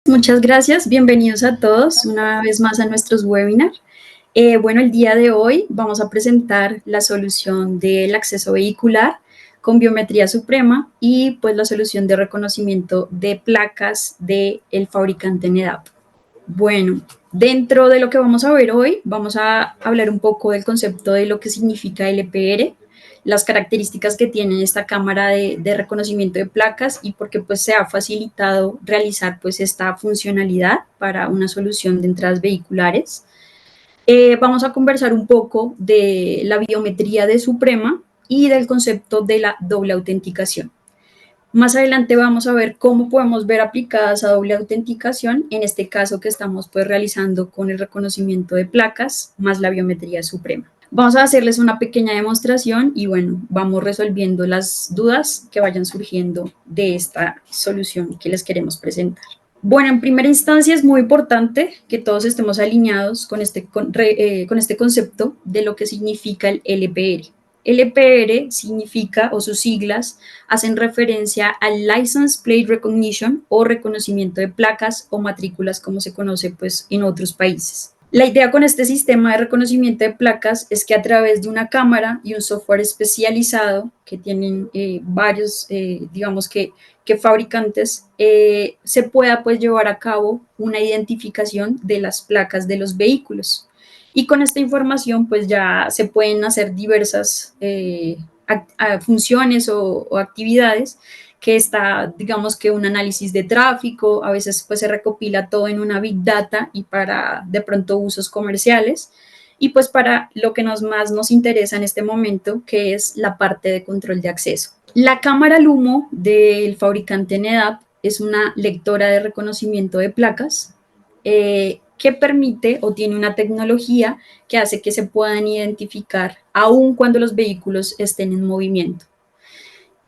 Muchas gracias, bienvenidos a todos una vez más a nuestros webinars. Bueno, el día de hoy vamos a presentar la solución del acceso vehicular con biometría suprema y pues la solución de reconocimiento de placas del fabricante NEDAP. Bueno, dentro de lo que vamos a ver hoy, vamos a hablar un poco del concepto de lo que significa LPR, las características que tiene esta cámara de reconocimiento de placas y por qué pues se ha facilitado realizar pues esta funcionalidad para una solución de entradas vehiculares. Vamos a conversar un poco de la biometría de Suprema y del concepto de la doble autenticación. Más adelante vamos a ver cómo podemos ver aplicada esa doble autenticación, en este caso que estamos pues realizando con el reconocimiento de placas más la biometría suprema. Vamos a hacerles una pequeña demostración y bueno, vamos resolviendo las dudas que vayan surgiendo de esta solución que les queremos presentar. Bueno, en primera instancia es muy importante que todos estemos alineados con este concepto de lo que significa el LPR. LPR significa, o sus siglas, hacen referencia al License Plate Recognition o reconocimiento de placas o matrículas, como se conoce pues, en otros países. La idea con este sistema de reconocimiento de placas es que a través de una cámara y un software especializado que tienen varios, digamos que fabricantes, se pueda pues llevar a cabo una identificación de las placas de los vehículos. Y con esta información pues ya se pueden hacer diversas funciones o actividades que está, digamos que un análisis de tráfico, a veces pues se recopila todo en una big data y para de pronto usos comerciales, y pues para lo que más nos interesa en este momento, que es la parte de control de acceso. La cámara Lumo del fabricante NEDAP es una lectora de reconocimiento de placas que permite o tiene una tecnología que hace que se puedan identificar aun cuando los vehículos estén en movimiento.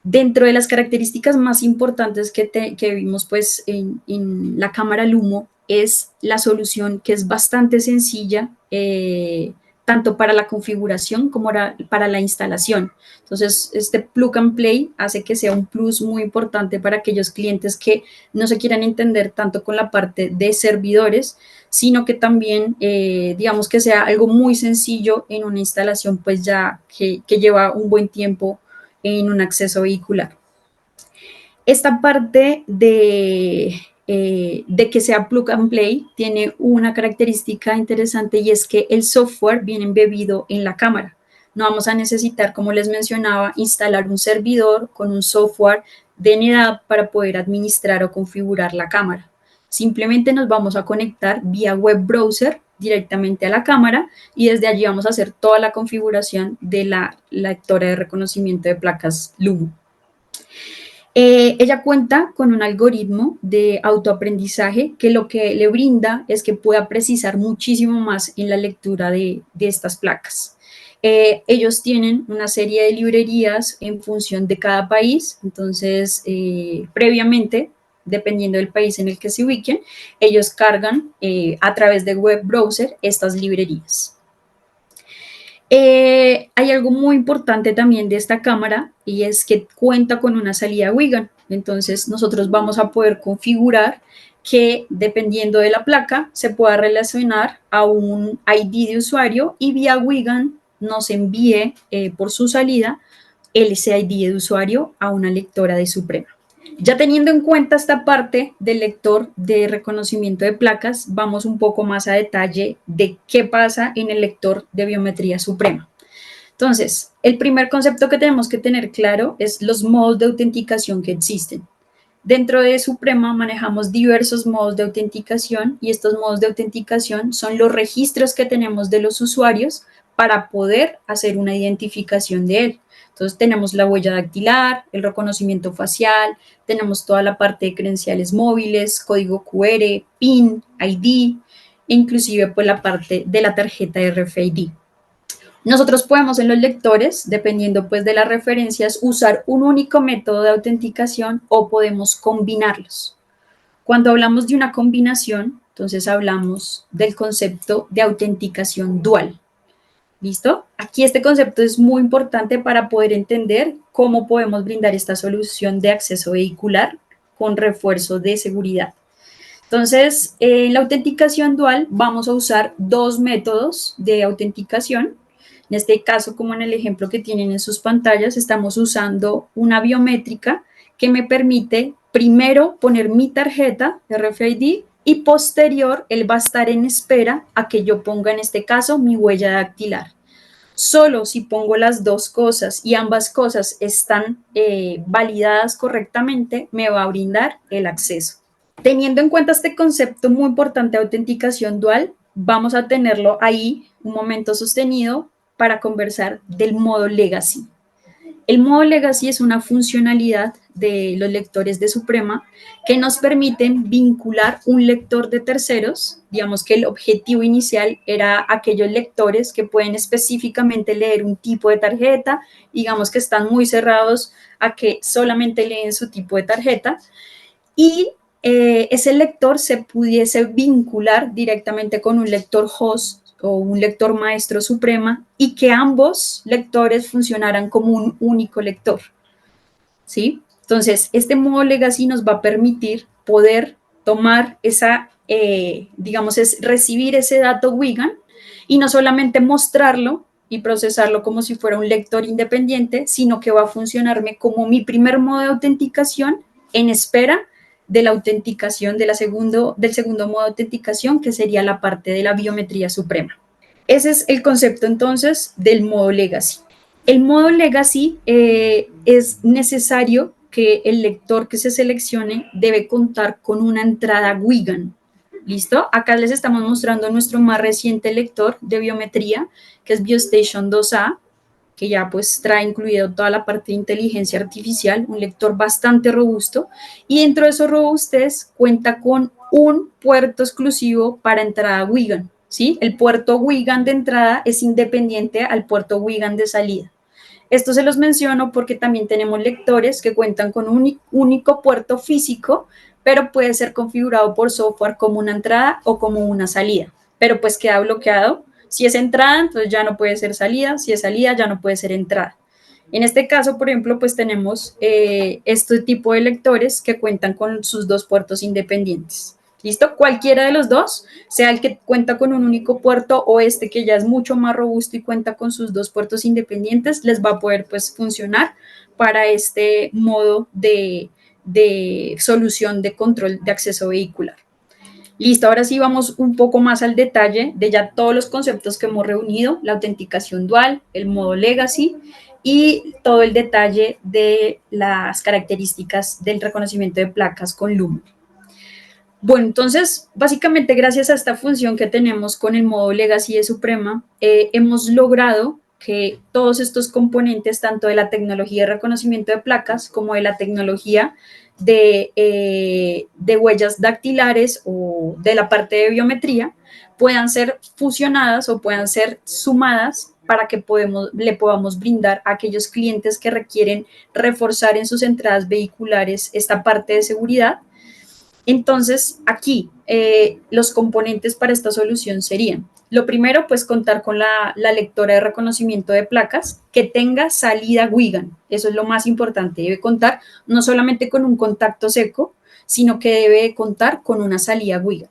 Dentro de las características más importantes que vimos pues, en la cámara Lumo es la solución que es bastante sencilla, tanto para la configuración como para la instalación. Entonces, este plug and play hace que sea un plus muy importante para aquellos clientes que no se quieran entender tanto con la parte de servidores, sino que también, digamos que sea algo muy sencillo en una instalación, pues ya que lleva un buen tiempo en un acceso vehicular. Esta parte de que sea plug and play tiene una característica interesante y es que el software viene embebido en la cámara. No vamos a necesitar, como les mencionaba, instalar un servidor con un software de NEDAP para poder administrar o configurar la cámara. Simplemente nos vamos a conectar vía web browser directamente a la cámara y desde allí vamos a hacer toda la configuración de la lectora de reconocimiento de placas Lumo. Ella cuenta con un algoritmo de autoaprendizaje que lo que le brinda es que pueda precisar muchísimo más en la lectura de estas placas. Ellos tienen una serie de librerías en función de cada país, entonces previamente, dependiendo del país en el que se ubiquen, ellos cargan a través de web browser estas librerías. Hay algo muy importante también de esta cámara y es que cuenta con una salida WIGAN. Entonces nosotros vamos a poder configurar que dependiendo de la placa se pueda relacionar a un ID de usuario y vía WIGAN nos envíe por su salida ese ID de usuario a una lectora de Suprema. Ya teniendo en cuenta esta parte del lector de reconocimiento de placas, vamos un poco más a detalle de qué pasa en el lector de biometría suprema. Entonces, el primer concepto que tenemos que tener claro es los modos de autenticación que existen. Dentro de Suprema manejamos diversos modos de autenticación y estos modos de autenticación son los registros que tenemos de los usuarios para poder hacer una identificación de él. Entonces tenemos la huella dactilar, el reconocimiento facial, tenemos toda la parte de credenciales móviles, código QR, PIN, ID, e inclusive pues la parte de la tarjeta RFID. Nosotros podemos en los lectores, dependiendo pues de las referencias, usar un único método de autenticación o podemos combinarlos. Cuando hablamos de una combinación, entonces hablamos del concepto de autenticación dual. ¿Listo? Aquí este concepto es muy importante para poder entender cómo podemos brindar esta solución de acceso vehicular con refuerzo de seguridad. Entonces, en la autenticación dual vamos a usar dos métodos de autenticación. En este caso, como en el ejemplo que tienen en sus pantallas, estamos usando una biométrica que me permite primero poner mi tarjeta RFID y posterior él va a estar en espera a que yo ponga en este caso mi huella dactilar. Solo si pongo las dos cosas y ambas cosas están validadas correctamente, me va a brindar el acceso. Teniendo en cuenta este concepto muy importante de autenticación dual, vamos a tenerlo ahí un momento sostenido para conversar del modo legacy. El modo legacy es una funcionalidad de los lectores de Suprema que nos permiten vincular un lector de terceros. Digamos que el objetivo inicial era aquellos lectores que pueden específicamente leer un tipo de tarjeta, digamos que están muy cerrados a que solamente leen su tipo de tarjeta, y ese lector se pudiese vincular directamente con un lector host o un lector maestro Suprema y que ambos lectores funcionaran como un único lector, ¿sí? Entonces, este modo legacy nos va a permitir poder tomar esa, digamos, es recibir ese dato WIGAN y no solamente mostrarlo y procesarlo como si fuera un lector independiente, sino que va a funcionarme como mi primer modo de autenticación en espera de la autenticación del segundo modo de autenticación, que sería la parte de la biometría suprema. Ese es el concepto entonces del modo legacy. El modo legacy es necesario que el lector que se seleccione debe contar con una entrada WIGAN. ¿Listo? Acá les estamos mostrando nuestro más reciente lector de biometría, que es BioStation 2A, que ya pues trae incluido toda la parte de inteligencia artificial, un lector bastante robusto, y dentro de esos robustez cuenta con un puerto exclusivo para entrada WIGAN, ¿sí? El puerto WIGAN de entrada es independiente al puerto WIGAN de salida. Esto se los menciono porque también tenemos lectores que cuentan con un único puerto físico, pero puede ser configurado por software como una entrada o como una salida, pero pues queda bloqueado. Si es entrada, entonces ya no puede ser salida, si es salida, ya no puede ser entrada. En este caso, por ejemplo, pues tenemos este tipo de lectores que cuentan con sus dos puertos independientes. ¿Listo? Cualquiera de los dos, sea el que cuenta con un único puerto o este que ya es mucho más robusto y cuenta con sus dos puertos independientes, les va a poder pues funcionar para este modo de solución de control de acceso vehicular. Listo, ahora sí vamos un poco más al detalle de ya todos los conceptos que hemos reunido, la autenticación dual, el modo legacy y todo el detalle de las características del reconocimiento de placas con Lumen. Bueno, entonces, básicamente gracias a esta función que tenemos con el modo legacy de Suprema, hemos logrado que todos estos componentes, tanto de la tecnología de reconocimiento de placas como de la tecnología de huellas dactilares o de la parte de biometría, puedan ser fusionadas o puedan ser sumadas para que le podamos brindar a aquellos clientes que requieren reforzar en sus entradas vehiculares esta parte de seguridad. Entonces, aquí los componentes para esta solución serían, lo primero, pues contar con la lectora de reconocimiento de placas que tenga salida WIGAN. Eso es lo más importante. Debe contar no solamente con un contacto seco, sino que debe contar con una salida WIGAN.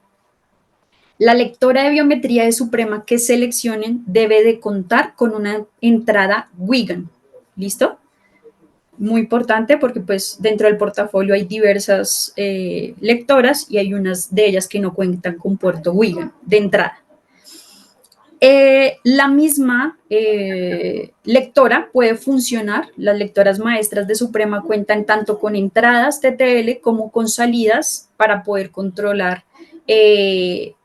La lectora de biometría de Suprema que seleccionen debe de contar con una entrada WIGAN. ¿Listo? Muy importante porque pues dentro del portafolio hay diversas lectoras y hay unas de ellas que no cuentan con puerto WIGAN de entrada. La misma lectora puede funcionar, las lectoras maestras de Suprema cuentan tanto con entradas TTL como con salidas para poder controlar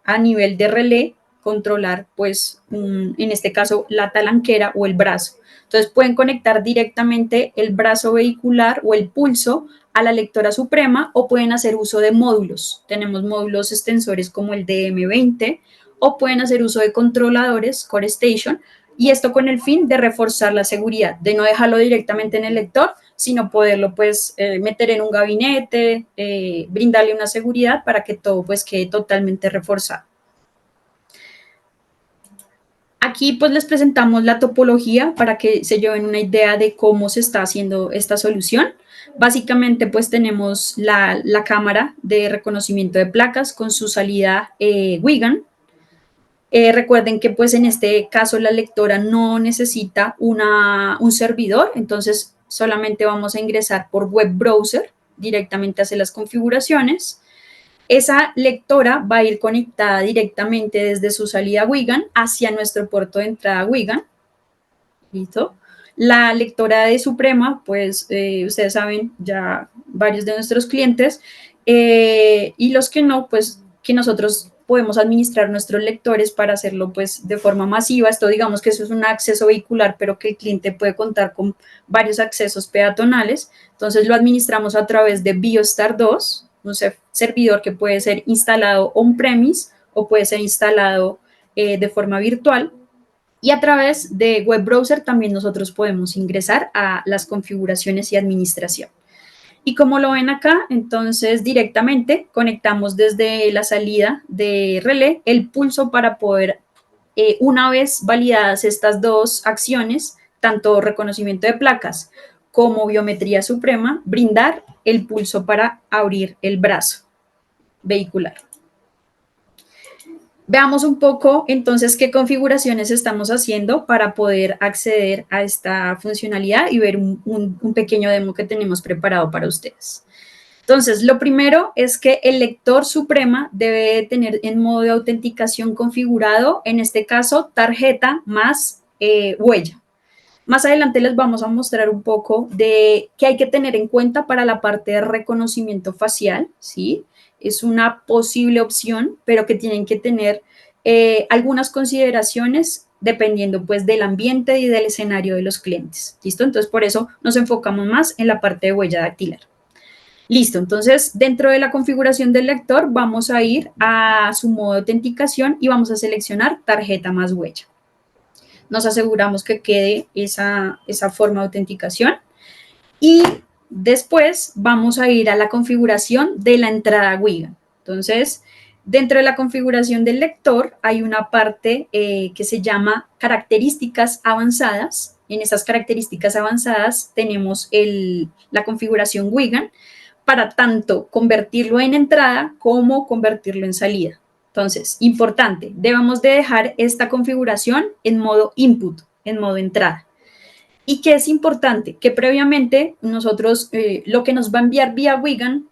a nivel de relé controlar, pues, en este caso, la talanquera o el brazo. Entonces, pueden conectar directamente el brazo vehicular o el pulso a la lectora suprema o pueden hacer uso de módulos. Tenemos módulos extensores como el DM20 o pueden hacer uso de controladores, Core Station, y esto con el fin de reforzar la seguridad, de no dejarlo directamente en el lector, sino poderlo pues meter en un gabinete, brindarle una seguridad para que todo pues quede totalmente reforzado. Aquí pues les presentamos la topología para que se lleven una idea de cómo se está haciendo esta solución. Básicamente pues tenemos la cámara de reconocimiento de placas con su salida Wigan. Recuerden que pues en este caso la lectora no necesita un servidor, entonces solamente vamos a ingresar por web browser, directamente hacia las configuraciones. Esa lectora va a ir conectada directamente desde su salida Wigan hacia nuestro puerto de entrada Wigan. ¿Listo? La lectora de Suprema, pues ustedes saben, ya varios de nuestros clientes, y los que no, pues que nosotros podemos administrar nuestros lectores para hacerlo pues de forma masiva. Esto digamos que eso es un acceso vehicular, pero que el cliente puede contar con varios accesos peatonales. Entonces lo administramos a través de Biostar 2, un servidor que puede ser instalado on-premise o puede ser instalado de forma virtual. Y a través de web browser también nosotros podemos ingresar a las configuraciones y administración. Y como lo ven acá, entonces directamente conectamos desde la salida de relé el pulso para poder, una vez validadas estas dos acciones, tanto reconocimiento de placas como biometría suprema, brindar el pulso para abrir el brazo vehicular. Veamos un poco entonces qué configuraciones estamos haciendo para poder acceder a esta funcionalidad y ver un pequeño demo que tenemos preparado para ustedes. Entonces, lo primero es que el lector Suprema debe tener en modo de autenticación configurado, en este caso, tarjeta más huella. Más adelante les vamos a mostrar un poco de qué hay que tener en cuenta para la parte de reconocimiento facial, ¿sí? Es una posible opción, pero que tienen que tener algunas consideraciones dependiendo pues del ambiente y del escenario de los clientes, ¿listo? Entonces, por eso nos enfocamos más en la parte de huella dactilar. Listo, entonces dentro de la configuración del lector vamos a ir a su modo de autenticación y vamos a seleccionar tarjeta más huella. Nos aseguramos que quede esa forma de autenticación y después vamos a ir a la configuración de la entrada Wigan. Entonces, dentro de la configuración del lector hay una parte que se llama características avanzadas. En esas características avanzadas tenemos la configuración Wigan para tanto convertirlo en entrada como convertirlo en salida. Entonces, importante, debemos de dejar esta configuración en modo input, en modo entrada. ¿Y qué es importante? Que previamente nosotros, lo que nos va a enviar vía Wigan,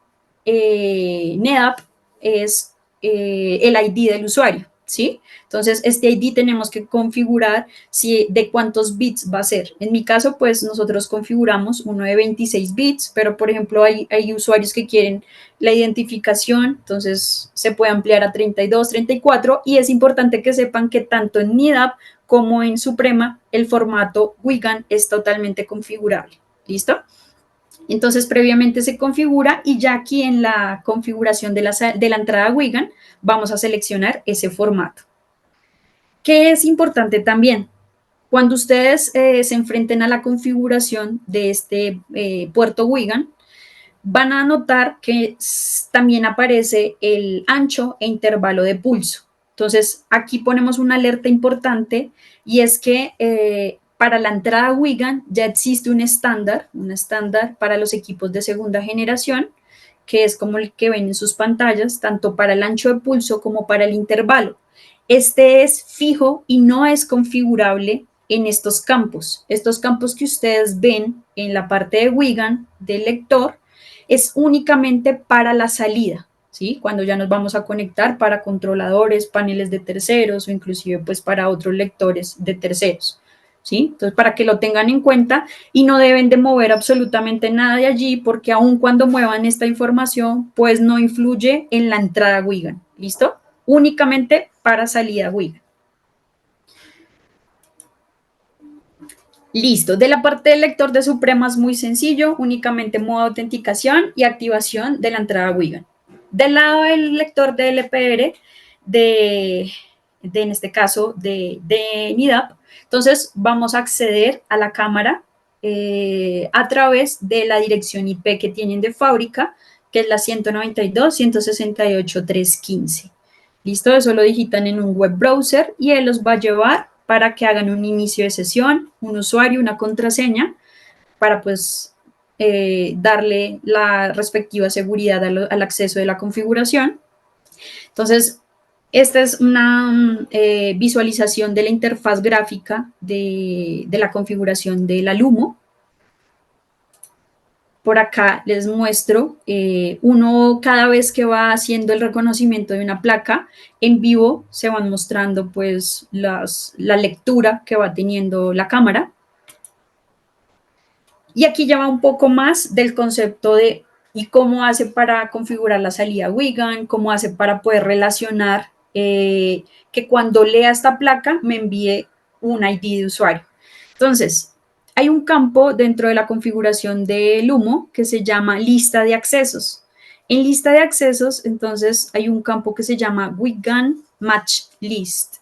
NetApp, es el ID del usuario, ¿sí? Entonces, este ID tenemos que configurar de cuántos bits va a ser. En mi caso, pues nosotros configuramos uno de 26 bits, pero por ejemplo hay usuarios que quieren la identificación, entonces se puede ampliar a 32, 34 y es importante que sepan que tanto en NetApp como en Suprema el formato Wigan es totalmente configurable. ¿Listo? Entonces, previamente se configura y ya aquí en la configuración de la entrada Wigan vamos a seleccionar ese formato. ¿Qué es importante también? Cuando ustedes se enfrenten a la configuración de este puerto Wigan, van a notar que también aparece el ancho e intervalo de pulso. Entonces, aquí ponemos una alerta importante y es que para la entrada Wigan ya existe un estándar para los equipos de segunda generación, que es como el que ven en sus pantallas, tanto para el ancho de pulso como para el intervalo. Este es fijo y no es configurable en estos campos. Estos campos que ustedes ven en la parte de Wigan del lector es únicamente para la salida, ¿sí? Cuando ya nos vamos a conectar para controladores, paneles de terceros o inclusive pues para otros lectores de terceros, ¿sí? Entonces, para que lo tengan en cuenta y no deben de mover absolutamente nada de allí porque aun cuando muevan esta información, pues no influye en la entrada Wigan, ¿listo? Únicamente para salida Wigan. Listo. De la parte del lector de Suprema es muy sencillo, únicamente modo de autenticación y activación de la entrada Wigan. Del lado del lector de LPR, en este caso de NIDAP, entonces vamos a acceder a la cámara a través de la dirección IP que tienen de fábrica, que es la 192.168.315. Listo, eso lo digitan en un web browser y él los va a llevar para que hagan un inicio de sesión, un usuario, una contraseña, para pues darle la respectiva seguridad al acceso de la configuración. Entonces, esta es una visualización de la interfaz gráfica de la configuración de la Lumo. Por acá les muestro, uno cada vez que va haciendo el reconocimiento de una placa, en vivo se van mostrando pues la lectura que va teniendo la cámara. Y aquí ya va un poco más del concepto de y cómo hace para configurar la salida Wigan, cómo hace para poder relacionar que cuando lea esta placa me envíe un ID de usuario. Entonces, hay un campo dentro de la configuración de Lumo que se llama lista de accesos. En lista de accesos, entonces, hay un campo que se llama Wigan Match List.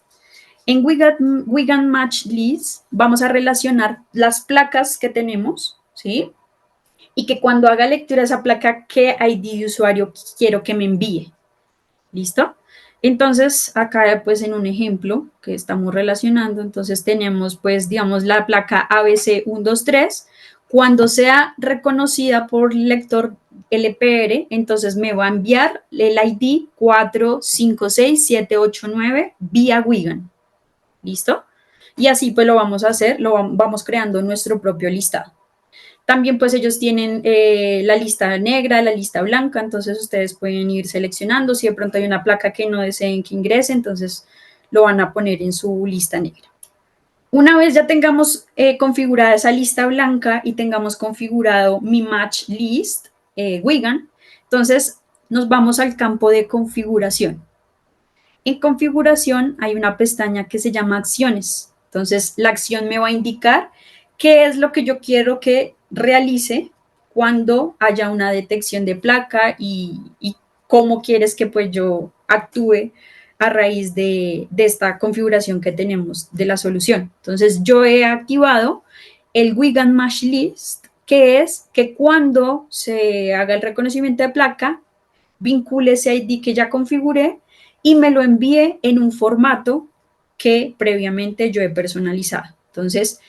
En Wigan Match List vamos a relacionar las placas que tenemos, ¿sí? Y que cuando haga lectura de esa placa, ¿qué ID de usuario quiero que me envíe? ¿Listo? Entonces, acá pues en un ejemplo que estamos relacionando, entonces tenemos pues digamos la placa ABC123, cuando sea reconocida por lector LPR, entonces me va a enviar el ID 456-789 vía Wigan. ¿Listo? Y así pues lo vamos a hacer, vamos creando nuestro propio listado. También pues ellos tienen la lista negra, la lista blanca, entonces ustedes pueden ir seleccionando, si de pronto hay una placa que no deseen que ingrese, entonces lo van a poner en su lista negra. Una vez ya tengamos configurada esa lista blanca y tengamos configurado mi match list, Wigan, entonces nos vamos al campo de configuración. En configuración hay una pestaña que se llama acciones. Entonces, la acción me va a indicar qué es lo que yo quiero que realice cuando haya una detección de placa y cómo quieres que pues yo actúe a raíz de esta configuración que tenemos de la solución. Entonces, yo he activado el Wigan Match List, que es que cuando se haga el reconocimiento de placa, vincule ese ID que ya configuré y me lo envíe en un formato que previamente yo he personalizado. Entonces,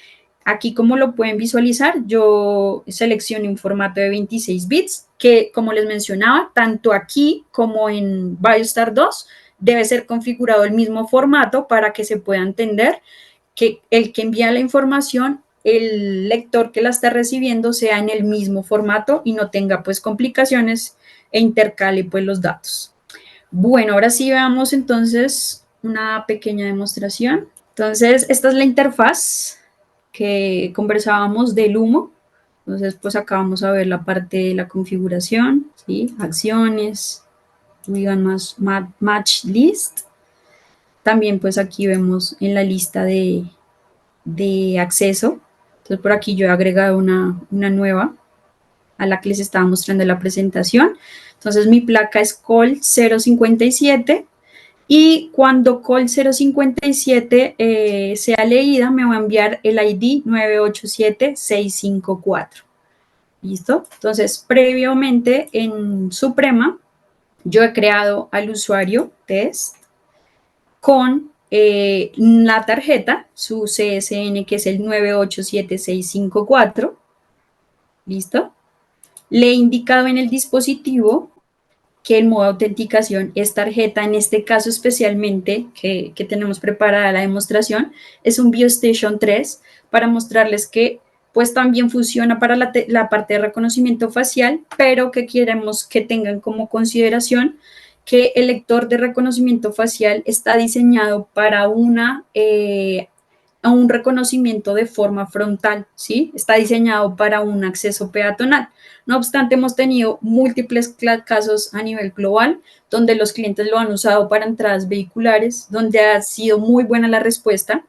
aquí como lo pueden visualizar, yo seleccioné un formato de 26 bits que, como les mencionaba, tanto aquí como en BioStar 2 debe ser configurado el mismo formato para que se pueda entender que el que envía la información, el lector que la está recibiendo sea en el mismo formato y no tenga pues complicaciones e intercale pues los datos. Bueno, ahora sí veamos entonces una pequeña demostración. Entonces, esta es la interfaz que conversábamos del humo. Entonces, pues acá vamos a ver la parte de la configuración, ¿sí? Acciones, Wigan Match List. También pues aquí vemos en la lista de acceso. Entonces, por aquí yo he agregado una nueva a la que les estaba mostrando en la presentación. Entonces, mi placa es COL 057 y cuando COL 057 sea leída, me va a enviar el ID 987654. ¿Listo? Entonces, previamente en Suprema, yo he creado al usuario test con la tarjeta, su CSN, que es el 987654. ¿Listo? Le he indicado en el dispositivo que el modo de autenticación es tarjeta, en este caso especialmente que tenemos preparada la demostración, es un BioStation 3 para mostrarles que pues también funciona para la parte de reconocimiento facial, pero que queremos que tengan como consideración que el lector de reconocimiento facial está diseñado para a un reconocimiento de forma frontal, ¿sí? Está diseñado para un acceso peatonal. No obstante, hemos tenido múltiples casos a nivel global donde los clientes lo han usado para entradas vehiculares, donde ha sido muy buena la respuesta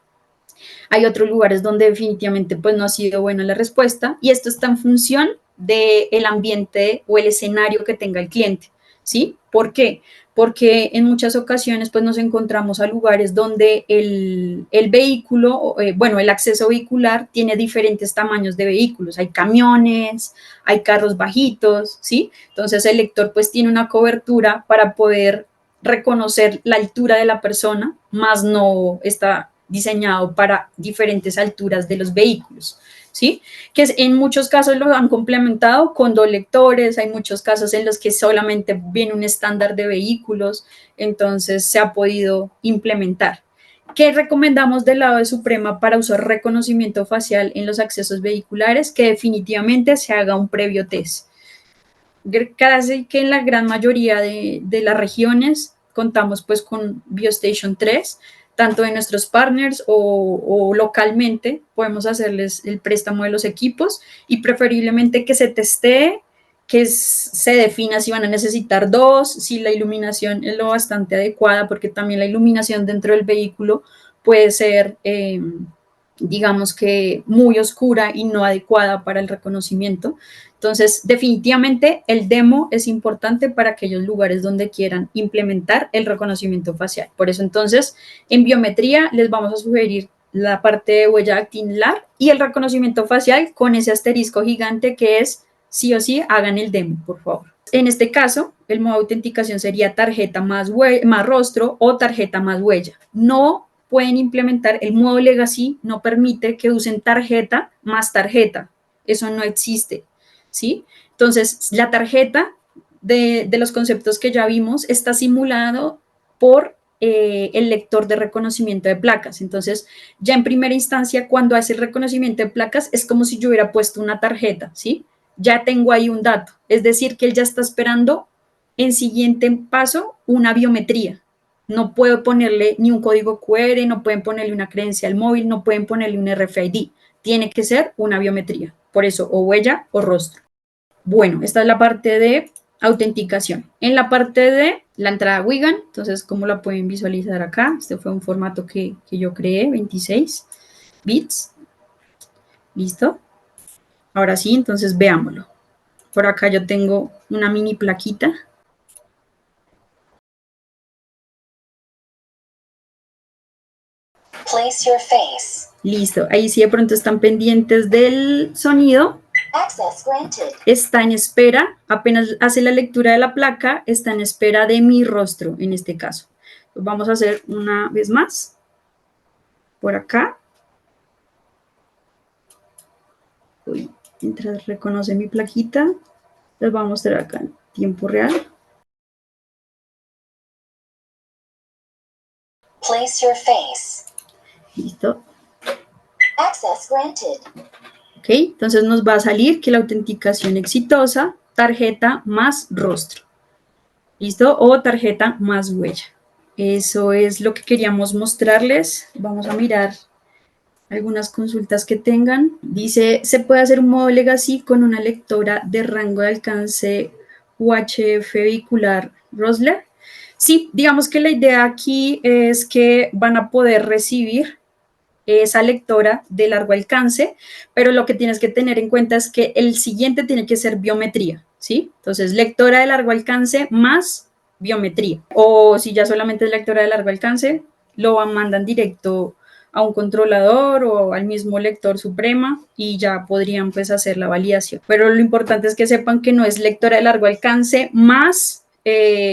Hay otros lugares donde definitivamente pues no ha sido buena la respuesta y esto está en función del ambiente o el escenario que tenga el cliente, ¿sí? ¿Por qué? Porque en muchas ocasiones pues nos encontramos a lugares donde el vehículo, bueno, el acceso vehicular tiene diferentes tamaños de vehículos, hay camiones, hay carros bajitos, ¿sí? Entonces el lector pues tiene una cobertura para poder reconocer la altura de la persona, más no está diseñado para diferentes alturas de los vehículos, ¿sí? Que en muchos casos lo han complementado con dos lectores, hay muchos casos en los que solamente viene un estándar de vehículos, entonces se ha podido implementar. ¿Qué recomendamos del lado de Suprema para usar reconocimiento facial en los accesos vehiculares? Que definitivamente se haga un previo test. Casi que en la gran mayoría de las regiones contamos pues con BioStation 3, tanto de nuestros partners o localmente podemos hacerles el préstamo de los equipos y preferiblemente que se testee, que se defina si van a necesitar dos, si la iluminación es lo bastante adecuada, porque también la iluminación dentro del vehículo puede ser, digamos que muy oscura y no adecuada para el reconocimiento. Entonces, definitivamente el demo es importante para aquellos lugares donde quieran implementar el reconocimiento facial. Por eso, entonces, en biometría les vamos a sugerir la parte de huella dactilar y el reconocimiento facial con ese asterisco gigante que es sí o sí, hagan el demo, por favor. En este caso, el modo de autenticación sería tarjeta más rostro o tarjeta más huella. No pueden implementar el modo legacy, no permite que usen tarjeta más tarjeta. Eso no existe. ¿Sí? Entonces, la tarjeta de los conceptos que ya vimos está simulado por el lector de reconocimiento de placas. Entonces, ya en primera instancia, cuando hace el reconocimiento de placas, es como si yo hubiera puesto una tarjeta, ¿sí? Ya tengo ahí un dato. Es decir, que él ya está esperando en siguiente paso una biometría. No puedo ponerle ni un código QR, no pueden ponerle una credencial móvil, no pueden ponerle un RFID. Tiene que ser una biometría. Por eso, o huella o rostro. Bueno, esta es la parte de autenticación. En la parte de la entrada Wigan, entonces, ¿cómo la pueden visualizar acá? Este fue un formato que yo creé, 26 bits. ¿Listo? Ahora sí, entonces veámoslo. Por acá yo tengo una mini plaquita. Place your face. Listo, ahí sí de pronto están pendientes del sonido. Access granted. Está en espera, apenas hace la lectura de la placa, está en espera de mi rostro en este caso. Vamos a hacer una vez más. Por acá. Uy, mientras reconoce mi plaquita, les voy a mostrar acá en tiempo real. Place your face. Listo. Access granted. Ok, entonces nos va a salir que la autenticación exitosa, tarjeta más rostro. ¿Listo? O tarjeta más huella. Eso es lo que queríamos mostrarles. Vamos a mirar algunas consultas que tengan. Dice, ¿se puede hacer un modo legacy con una lectora de rango de alcance UHF vehicular Rosler? Sí, digamos que la idea aquí es que van a poder recibir esa lectora de largo alcance, pero lo que tienes que tener en cuenta es que el siguiente tiene que ser biometría, ¿sí? Entonces, lectora de largo alcance más biometría. O si ya solamente es lectora de largo alcance, lo mandan directo a un controlador o al mismo lector Suprema y ya podrían pues hacer la validación. Pero lo importante es que sepan que no es lectora de largo alcance más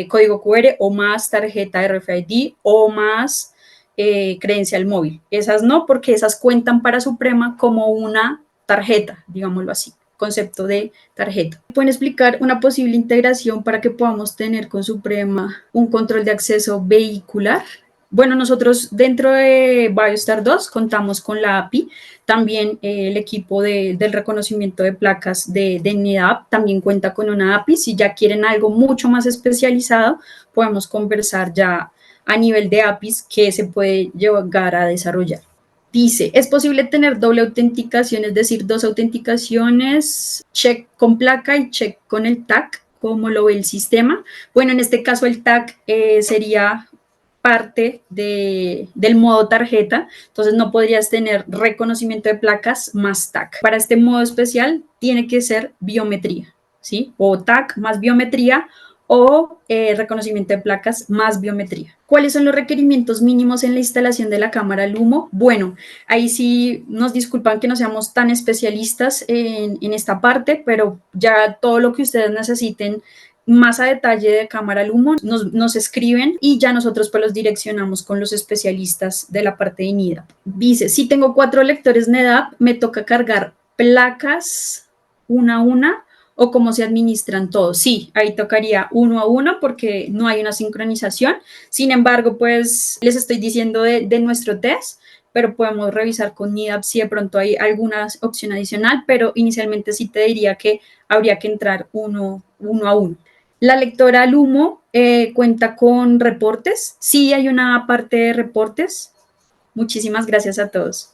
código QR o más tarjeta RFID o más credencial móvil. Esas no, porque esas cuentan para Suprema como una tarjeta, digámoslo así, concepto de tarjeta. ¿Pueden explicar una posible integración para que podamos tener con Suprema un control de acceso vehicular? Bueno, nosotros dentro de Biostar 2 contamos con la API, también el equipo del reconocimiento de placas de NIDAP también cuenta con una API. Si ya quieren algo mucho más especializado, podemos conversar ya a nivel de APIs que se puede llegar a desarrollar. Dice, ¿es posible tener doble autenticación, es decir, dos autenticaciones, check con placa y check con el tag, como lo ve el sistema? Bueno, en este caso el tag sería parte del modo tarjeta, entonces no podrías tener reconocimiento de placas más TAC. Para este modo especial tiene que ser biometría, ¿sí? O TAC más biometría o reconocimiento de placas más biometría. ¿Cuáles son los requerimientos mínimos en la instalación de la cámara LUMO? Bueno, ahí sí nos disculpan que no seamos tan especialistas en esta parte, pero ya todo lo que ustedes necesiten más a detalle de cámara LUMO nos escriben y ya nosotros pues los direccionamos con los especialistas de la parte de NIDAP. Dice, si tengo 4 lectores NEDAP, me toca cargar placas una a una o cómo se administran todos. Sí, ahí tocaría uno a uno porque no hay una sincronización. Sin embargo, pues les estoy diciendo de nuestro test, pero podemos revisar con NIDAP si de pronto hay alguna opción adicional, pero inicialmente sí te diría que habría que entrar uno a uno. La lectora Lumo cuenta con reportes. Sí, hay una parte de reportes. Muchísimas gracias a todos.